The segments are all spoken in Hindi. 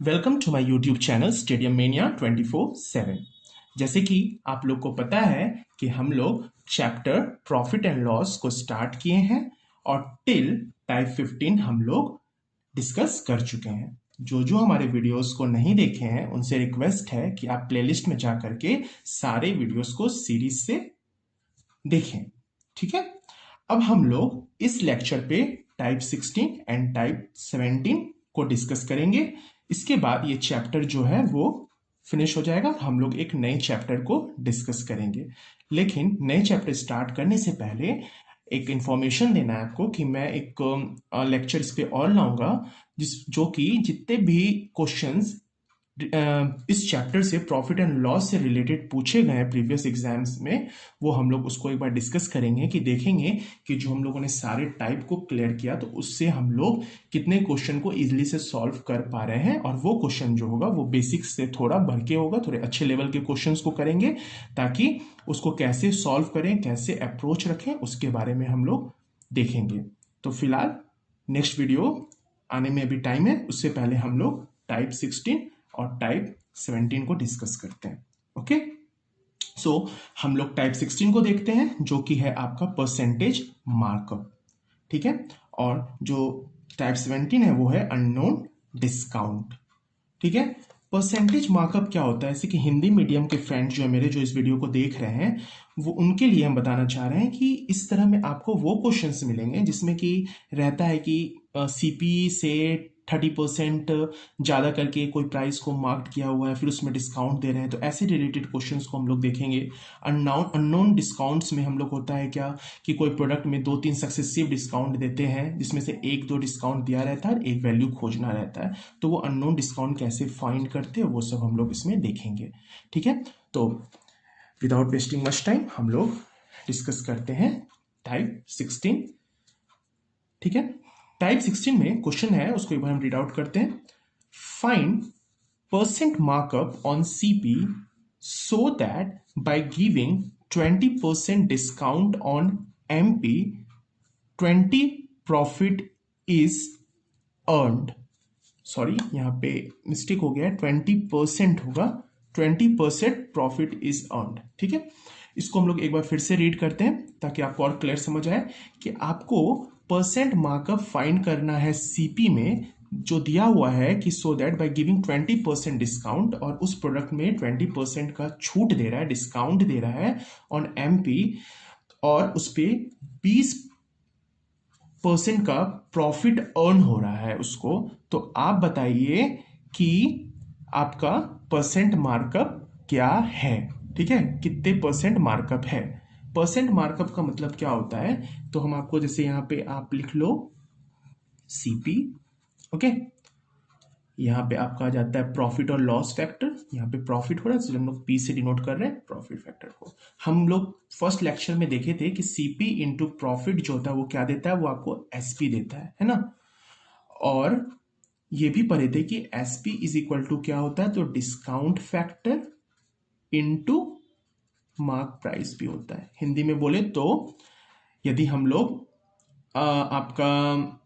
Welcome to my YouTube channel stadium mania 24/7। जैसे कि आप लोग को पता है कि हम लोग चैप्टर प्रॉफिट एंड लॉस को स्टार्ट किए हैं और टिल टाइप 15 हम लोग डिस्कस कर चुके हैं। जो जो हमारे वीडियोस को नहीं देखे हैं उनसे रिक्वेस्ट है कि आप प्लेलिस्ट में जा करके सारे वीडियोस को सीरीज से देखें। ठीक है, अब हम लोग इस लेक्चर पे टाइप 16 एंड टाइप 17 को डिस्कस करेंगे। इसके बाद ये चैप्टर जो है वो फिनिश हो जाएगा, हम लोग एक नए चैप्टर को डिस्कस करेंगे। लेकिन नए चैप्टर स्टार्ट करने से पहले एक इंफॉर्मेशन देना है आपको कि मैं एक लेक्चर इस पे और लाऊंगा जो कि जितने भी क्वेश्चंस इस चैप्टर से प्रॉफिट एंड लॉस से रिलेटेड पूछे गए हैं प्रीवियस एग्जाम्स में, वो हम लोग उसको एक बार डिस्कस करेंगे कि देखेंगे कि जो हम लोगों ने सारे टाइप को क्लियर किया तो उससे हम लोग कितने क्वेश्चन को इजीली से सॉल्व कर पा रहे हैं। और वो क्वेश्चन जो होगा वो बेसिक्स से थोड़ा बढ़ के होगा, थोड़े अच्छे लेवल के क्वेश्चंस को करेंगे ताकि उसको कैसे सॉल्व करें, कैसे अप्रोच रखें, उसके बारे में हम लोग देखेंगे। तो फिलहाल नेक्स्ट वीडियो आने में अभी टाइम है, उससे पहले हम लोग टाइप 16 और टाइप 17 को डिस्कस करते हैं। ओके, सो हम लोग टाइप 16 को देखते हैं जो कि है आपका परसेंटेज मार्कअप। ठीक है, और जो टाइप 17 है वो है अननोन डिस्काउंट। ठीक है, परसेंटेज मार्कअप क्या होता है, जैसे कि हिंदी मीडियम के फ्रेंड्स जो है मेरे, जो इस वीडियो को देख रहे हैं, वो उनके लिए हम बताना चाह रहे हैं कि इस तरह में आपको वो क्वेश्चंस मिलेंगे जिसमें कि रहता है कि सीपी से 30% ज़्यादा करके कोई प्राइस को मार्क किया हुआ है, फिर उसमें डिस्काउंट दे रहे हैं, तो ऐसे रिलेटेड क्वेश्चंस को हम लोग देखेंगे। अननोन डिस्काउंट्स में हम लोग होता है क्या कि कोई प्रोडक्ट में 2-3 सक्सेसिव डिस्काउंट देते हैं जिसमें से 1-2 डिस्काउंट दिया रहता है और एक वैल्यू खोजना रहता है, तो वो अननोन डिस्काउंट कैसे फाइंड करते हैं वो सब हम लोग इसमें देखेंगे। ठीक है, तो विदाउट वेस्टिंग मच टाइम हम लोग डिस्कस करते हैं टाइप 16। ठीक है, टाइप 16 में क्वेश्चन है, उसको एक बार हम रीड आउट करते हैं। Find percent markup on CP so that by giving 20% discount on MP, 20 profit is earned। Sorry, यहाँ पे मिस्टेक हो गया है, 20% होगा, 20% प्रॉफिट इज अर्नड। ठीक है, इसको हम लोग एक बार फिर से रीड करते हैं ताकि आपको और क्लियर समझ आए कि आपको परसेंट मार्कअप फाइंड करना है सीपी में, जो दिया हुआ है कि so that by giving 20% discount, और उस प्रोडक्ट में 20% का छूट दे रहा है, डिस्काउंट दे रहा है ऑन एमपी, और उस पर 20% का प्रॉफिट अर्न हो रहा है उसको। तो आप बताइए कि आपका परसेंट मार्कअप क्या है। ठीक है, कितने परसेंट मार्कअप है। परसेंट मार्कअप का मतलब क्या होता है, तो हम आपको जैसे यहाँ पे आप लिख लो सीपी। ओके, यहाँ पे आपका आ जाता है प्रॉफिट और लॉस फैक्टर, यहाँ पे प्रॉफिट हो रहा है इसलिए हम लोग पी से डिनोट कर रहे हैं प्रॉफिट फैक्टर को। हम लोग फर्स्ट लेक्चर में देखे थे कि सीपी इंटू प्रॉफिट जो होता है वो क्या देता है, वो आपको एसपी देता है ना। और ये भी पढ़े थे कि एसपी इज इक्वल टू क्या होता है, तो discount factor into mark price भी होता है। हिंदी में बोले तो यदि हम लोग आपका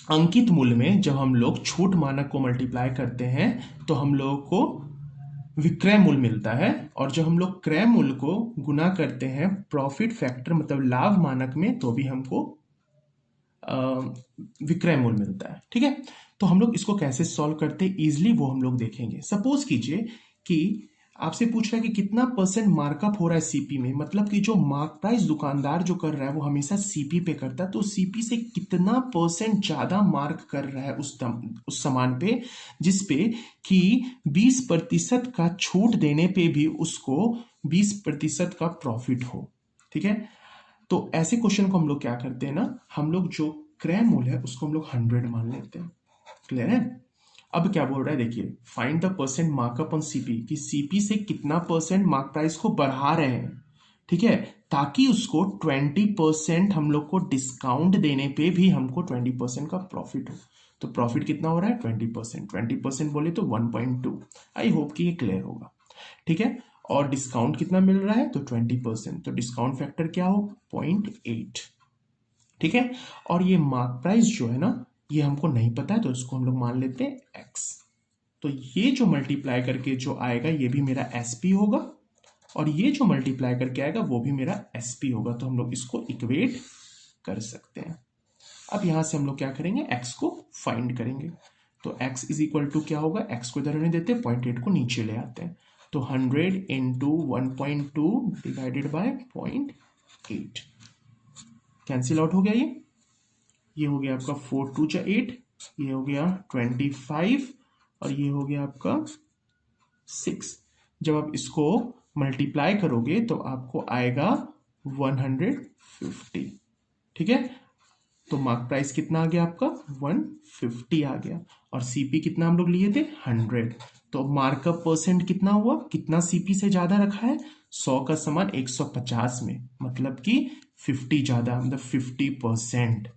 अंकित मूल्य में जब हम लोग छूट मानक को मल्टीप्लाई करते हैं तो हम लोगों को विक्रय मूल्य मिलता है, और जब हम लोग क्रय मूल्य को गुना करते हैं प्रॉफिट फैक्टर मतलब लाभ मानक में, तो भी हमको विक्रय मूल्य मिलता है। ठीक है, तो हम लोग इसको कैसे सॉल्व करते हैं इजिली वो हम लोग देखेंगे। सपोज कीजिए कि आपसे पूछ रहा है कि कितना परसेंट मार्कअप हो रहा है सीपी में, मतलब कि जो मार्क प्राइस दुकानदार जो कर रहा है वो हमेशा सीपी पे करता है, तो सीपी से कितना परसेंट ज्यादा मार्क कर रहा है उस सामान पे, जिस पे कि 20% का छूट देने पे भी उसको 20% का प्रॉफिट हो। ठीक है, तो ऐसे क्वेश्चन को हम लोग क्या करते हैं ना, हम लोग जो क्रय मूल्य है उसको हम लोग 100 मान लेते हैं। क्लियर है। अब क्या बोल रहा है देखिए, find the percent markup on CP, कि सीपी से कितना परसेंट मार्क प्राइस को बढ़ा रहे हैं। ठीक है, ताकि उसको 20% हम लोग को डिस्काउंट देने पे भी हमको 20% का प्रॉफिट हो। तो प्रॉफिट कितना हो रहा है, 20%। 20% बोले तो 1.2। आई होप कि ये क्लियर होगा। ठीक है, और डिस्काउंट कितना मिल रहा है, तो 20%, तो डिस्काउंट फैक्टर क्या हो, 0.8। ठीक है, और ये मार्क प्राइस जो है ना, ये हमको नहीं पता है तो इसको हम लोग मान लेते हैं एक्स। तो ये जो मल्टीप्लाई करके जो आएगा ये भी मेरा एसपी होगा, और ये जो मल्टीप्लाई करके आएगा वो भी मेरा एसपी होगा। तो हम लोग इसको इक्वेट कर सकते हैं। अब यहां से हम लोग क्या करेंगे, x को फाइंड करेंगे। तो x इज इक्वल टू क्या होगा, x को इधर रहने देते हैं, 0.8 को नीचे ले आते हैं। तो 100 into 1.2 divided by 0.8 cancel out हो गया। ये हो गया आपका 4 2 जा 8, ये हो गया 25, और ये हो गया आपका 6। जब आप इसको मल्टीप्लाई करोगे तो आपको आएगा 150। ठीक है, तो मार्क प्राइस कितना आ गया आपका 150 आ गया, और सीपी कितना हम लोग लिए थे 100। तो मार्कअप परसेंट कितना हुआ, कितना सीपी से ज्यादा रखा है, 100 का सामान 150 में, मतलब कि 50 ज्यादा, मतलब 50%।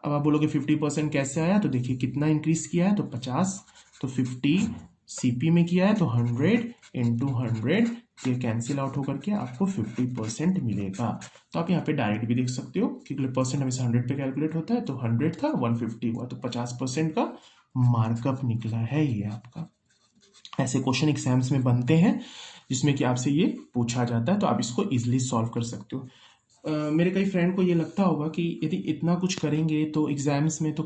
अब आप बोलोगे 50% कैसे आया, तो देखिए कितना इंक्रीज किया है, तो 50, तो 50 सीपी में किया है, तो 100 इंटू 100, ये कैंसिल आउट होकर के आपको 50% मिलेगा। तो आप यहाँ पे डायरेक्ट भी देख सकते हो कि परसेंट हमेशा 100 पे कैलकुलेट होता है, तो 100 था 150 हुआ, तो 50% का मार्कअप निकला है ये आपका। ऐसे क्वेश्चन एग्जाम्स में बनते हैं जिसमें कि आपसे ये पूछा जाता है, तो आप इसको इजिली सॉल्व कर सकते हो। मेरे कई फ्रेंड को ये लगता होगा कि यदि इतना कुछ करेंगे तो एग्जाम्स में तो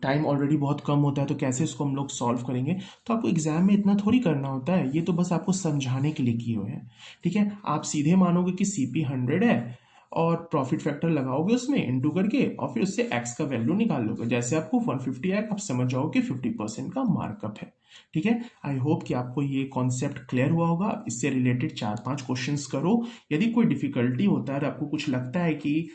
टाइम ऑलरेडी बहुत कम होता है, तो कैसे इसको हम लोग सॉल्व करेंगे। तो आपको एग्जाम में इतना थोड़ी करना होता है, ये तो बस आपको समझाने के लिए किए हुए हैं। ठीक है, आप सीधे मानोगे कि सीपी 100 है और प्रॉफिट फैक्टर लगाओगे उसमें इनटू करके, और फिर उससे एक्स का वैल्यू निकाल लोगे। जैसे आपको 150 आएगा, आप समझ जाओगे 50% का मार्कअप है। ठीक है, आई होप कि आपको ये कॉन्सेप्ट क्लियर हुआ होगा। इससे रिलेटेड 4-5 क्वेश्चंस करो। यदि कोई डिफिकल्टी होता है, आपको कुछ लगता है कि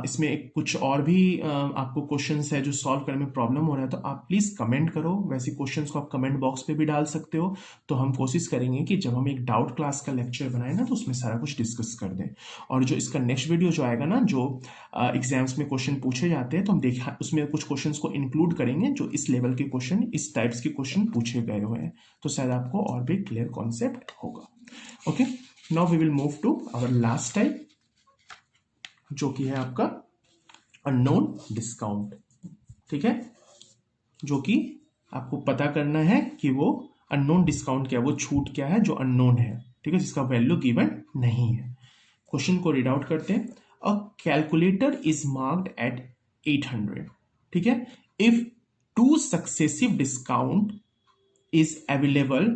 इसमें कुछ और भी आपको क्वेश्चंस है जो सॉल्व करने में प्रॉब्लम हो रहा है, तो आप प्लीज कमेंट करो। वैसे क्वेश्चंस को आप कमेंट बॉक्स पे भी डाल सकते हो। तो हम कोशिश करेंगे कि जब हम एक डाउट क्लास का लेक्चर बनाए ना, तो उसमें सारा कुछ डिस्कस कर दें। और जो इसका नेक्स्ट वीडियो जो आएगा ना, जो एग्जाम्स में क्वेश्चन पूछे जाते हैं, तो हम देखा उसमें कुछ क्वेश्चंस को इंक्लूड करेंगे जो इस लेवल के क्वेश्चन, इस टाइप्स के क्वेश्चन पूछे गए हुए हैं, तो शायद आपको और भी क्लियर कॉन्सेप्ट होगा। Okay, now we will move to our last type, जो कि है आपका अननोन डिस्काउंट। ठीक है, जो कि आपको पता करना है कि वो अननोन डिस्काउंट क्या है, वो छूट क्या है जो अननोन है। ठीक है, जिसका वैल्यू गिवन नहीं है। क्वेश्चन को रीड आउट करते हैं। A calculator is marked at 800। ठीक है, if two successive discount is available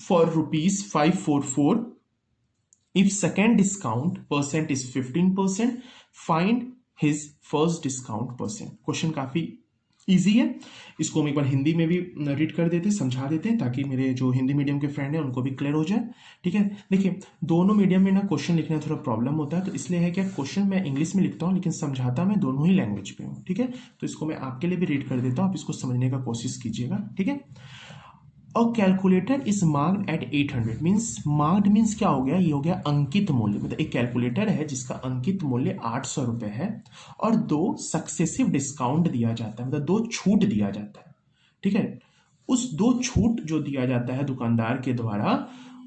for ₹544, if second discount percent is 15%, find his first discount percent। Question काफी इजी है, इसको हम एक बार हिंदी में भी रीड कर देते हैं, समझा देते हैं, ताकि मेरे जो हिंदी मीडियम के फ्रेंड हैं उनको भी क्लियर हो जाए। ठीक है, देखिए दोनों मीडियम में ना क्वेश्चन लिखने में थोड़ा प्रॉब्लम होता है, तो इसलिए है कि क्वेश्चन मैं इंग्लिश में लिखता हूँ लेकिन समझाता मैं दोनों ही लैंग्वेज पे हूँ। ठीक है, तो इसको मैं आपके लिए भी रीड कर देता हूँ, आप इसको समझने का कोशिश कीजिएगा। ठीक है, a calculator is marked at 800 means, marked means क्या हो गया, ये हो गया अंकित मूल्य। मतलब एक कैलकुलेटर है जिसका अंकित मूल्य 800 रुपए है, और 2 सक्सेसिव डिस्काउंट दिया जाता है, मतलब 2 छूट दिया जाता है। ठीक है, उस 2 छूट जो दिया जाता है दुकानदार के द्वारा,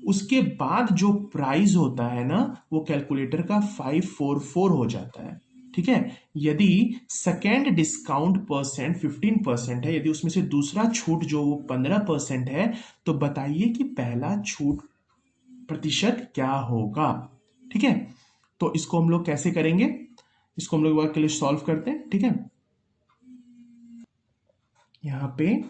उसके बाद जो प्राइस होता है ना, वो कैलकुलेटर का 544 हो जाता है। ठीक है, यदि सेकेंड डिस्काउंट परसेंट 15% है, यदि उसमें से दूसरा छूट जो वो 15% है, तो बताइए कि पहला छूट प्रतिशत क्या होगा। ठीक है, तो इसको हम लोग कैसे करेंगे, इसको हम लोग वर्क के लिए सॉल्व करते हैं। ठीक है, यहां पे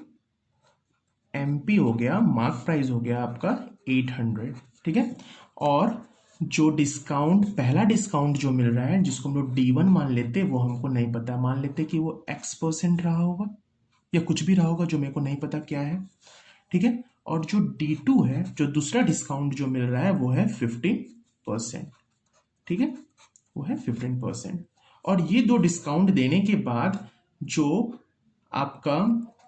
एमपी हो गया, मार्क प्राइस हो गया आपका 800। ठीक है, और जो डिस्काउंट, पहला डिस्काउंट जो मिल रहा है जिसको हम लोग D1 मान लेते, वो हमको नहीं पता, मान लेते कि वो X% रहा होगा या कुछ भी रहा होगा जो मेरे को नहीं पता क्या है। ठीक है, और जो D2 है, जो दूसरा डिस्काउंट जो मिल रहा है, वो है 15%। ठीक है, वो है 15%। और ये 2 डिस्काउंट देने के बाद जो आपका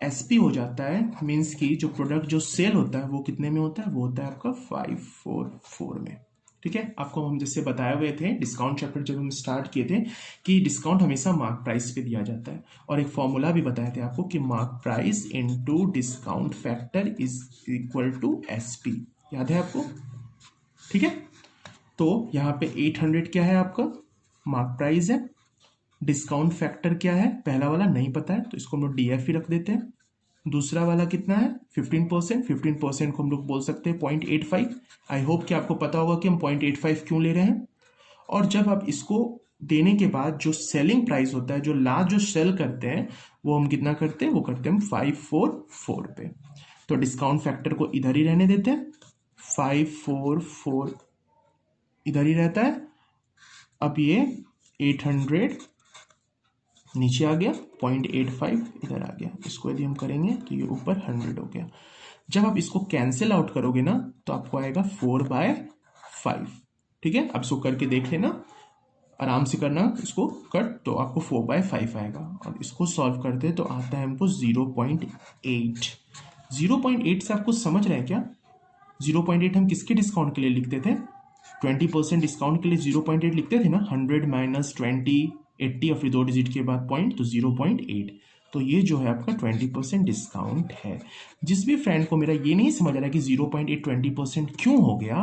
एसपी हो जाता है, मीन्स की जो प्रोडक्ट जो सेल होता है वो कितने में होता है, वो होता है आपका 544 में। ठीक है, आपको हम जैसे बताए हुए थे डिस्काउंट चैप्टर जब हम स्टार्ट किए थे, कि डिस्काउंट हमेशा मार्क प्राइस पे दिया जाता है, और एक फॉर्मूला भी बताए थे आपको कि mark price into discount factor is equal to SP. याद है आपको? ठीक है, तो यहाँ पे 800 क्या है आपका मार्क प्राइस है, डिस्काउंट फैक्टर क्या है, पहला वाला नहीं पता है, तो इसको हम लोग डीएफ ही रख देते हैं। दूसरा वाला कितना है 15%, 15% को हम लोग बोल सकते हैं 0.85। आई होप कि आपको पता होगा कि हम 0.85 क्यों ले रहे हैं। और जब आप इसको देने के बाद जो सेलिंग प्राइस होता है, जो लास्ट जो सेल करते हैं, वो हम कितना करते हैं, वो करते हैं हम 544 पे। तो डिस्काउंट फैक्टर को इधर ही रहने देते हैं, 544 इधर ही रहता है। अब ये 800 नीचे आ गया, 0.85 इधर आ गया। इसको यदि हम करेंगे तो ये ऊपर 100 हो गया। जब आप इसको कैंसिल आउट करोगे ना तो आपको आएगा 4/5। ठीक है, अब इसको करके देख लेना, आराम से करना इसको कट, तो आपको 4/5 आएगा। और इसको सॉल्व करते हैं तो आता है हमको 0.8। 0.8 से आपको समझ रहे हैं क्या? 0.8 हम किसके डिस्काउंट के लिए लिखते थे? 20% डिस्काउंट के लिए 0.8 लिखते थे ना, 100 माइनस 20 80 और फिर 2 डिजिट के बाद पॉइंट, तो 0.8। तो ये जो है आपका 20% डिस्काउंट है। जिस भी फ्रेंड को मेरा ये नहीं समझ आ रहा कि 0.8 20% क्यों हो गया,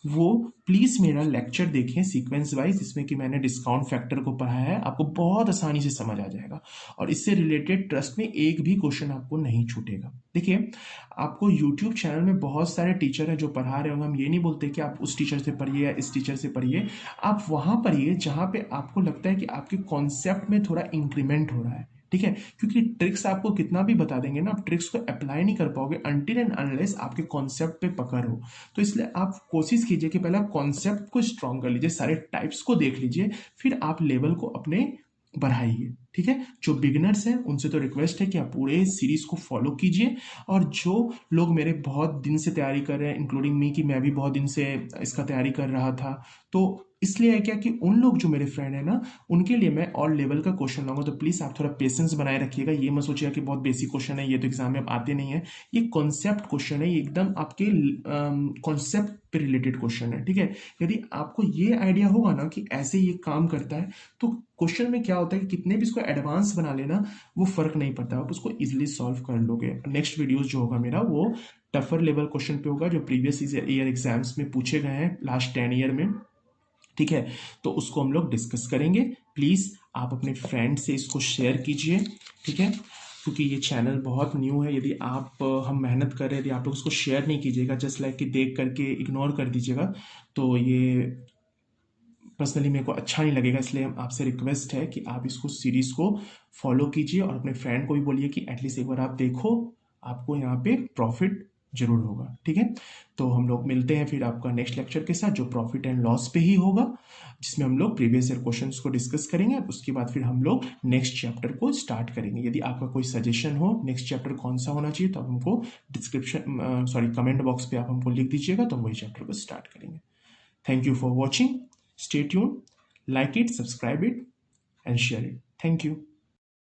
वो प्लीज़ मेरा लेक्चर देखें सीक्वेंस वाइज, जिसमें कि मैंने डिस्काउंट फैक्टर को पढ़ाया है, आपको बहुत आसानी से समझ आ जाएगा। और इससे रिलेटेड ट्रस्ट में एक भी क्वेश्चन आपको नहीं छूटेगा। देखिए, आपको यूट्यूब चैनल में बहुत सारे टीचर हैं जो पढ़ा रहे होंगे, हम ये नहीं बोलते कि आप उस टीचर से पढ़िए या इस टीचर से पढ़िए, आप वहाँ पढ़िए जहाँ पे आपको लगता है कि आपके कॉन्सेप्ट में थोड़ा इंक्रीमेंट हो रहा है। ठीक है, क्योंकि ट्रिक्स आपको कितना भी बता देंगे ना, आप ट्रिक्स को अप्लाई नहीं कर पाओगे अनटिल एंड अनलेस आपके कॉन्सेप्ट पे पकड़ हो। तो इसलिए आप कोशिश कीजिए कि पहले आप कॉन्सेप्ट को स्ट्रॉन्ग कर लीजिए, सारे टाइप्स को देख लीजिए, फिर आप लेवल को अपने बढ़ाइए। ठीक है, जो बिगिनर्स हैं उनसे तो रिक्वेस्ट है कि आप पूरे सीरीज को फॉलो कीजिए। और जो लोग मेरे बहुत दिन से तैयारी कर रहे हैं, इंक्लूडिंग मी, कि मैं भी बहुत दिन से इसका तैयारी कर रहा था, तो इसलिए है क्या कि उन लोग जो मेरे फ्रेंड है ना, उनके लिए मैं और लेवल का क्वेश्चन लाऊंगा। तो प्लीज़ आप थोड़ा पेशेंस बनाए रखिएगा। ये मत सोचिएगा कि बहुत बेसिक क्वेश्चन है, ये तो एग्जाम में अब आते नहीं है। ये कॉन्सेप्ट क्वेश्चन है, ये एकदम आपके कॉन्सेप्ट पे रिलेटेड क्वेश्चन है। ठीक है, यदि आपको ये आइडिया होगा ना कि ऐसे ये काम करता है, तो क्वेश्चन में क्या होता है कि कितने भी इसको एडवांस बना लेना, वो फर्क नहीं पड़ता, आप उसको इजिली सॉल्व कर लोगे। नेक्स्ट वीडियोस जो होगा मेरा, वो टफर लेवल क्वेश्चन पे होगा, जो प्रीवियस ईयर एग्जाम्स में पूछे गए हैं लास्ट 10 ईयर में। ठीक है, तो उसको हम लोग डिस्कस करेंगे। प्लीज़ आप अपने फ्रेंड से इसको शेयर कीजिए। ठीक है, क्योंकि ये चैनल बहुत न्यू है। यदि आप हम मेहनत कर रहे हैं, यदि आप लोग उसको शेयर नहीं कीजिएगा, जस्ट लाइक कि देख करके इग्नोर कर दीजिएगा, तो ये पर्सनली मेरे को अच्छा नहीं लगेगा। इसलिए आपसे रिक्वेस्ट है कि आप इसको सीरीज को फॉलो कीजिए और अपने फ्रेंड को भी बोलिए कि एटलीस्ट एक बार आप देखो, आपको यहाँ पे प्रॉफिट जरूर होगा। ठीक है, तो हम लोग मिलते हैं फिर आपका नेक्स्ट लेक्चर के साथ, जो प्रॉफिट एंड लॉस पे ही होगा, जिसमें हम लोग प्रीवियस ईयर क्वेश्चंस को डिस्कस करेंगे। उसके बाद फिर हम लोग नेक्स्ट चैप्टर को स्टार्ट करेंगे। यदि आपका कोई सजेशन हो नेक्स्ट चैप्टर कौन सा होना चाहिए, तो आप हमको कमेंट बॉक्स पे आप हमको लिख दीजिएगा, तो हम वही चैप्टर को स्टार्ट करेंगे। Thank you for watching. Stay tuned. Like it, subscribe it, and share it. Thank you.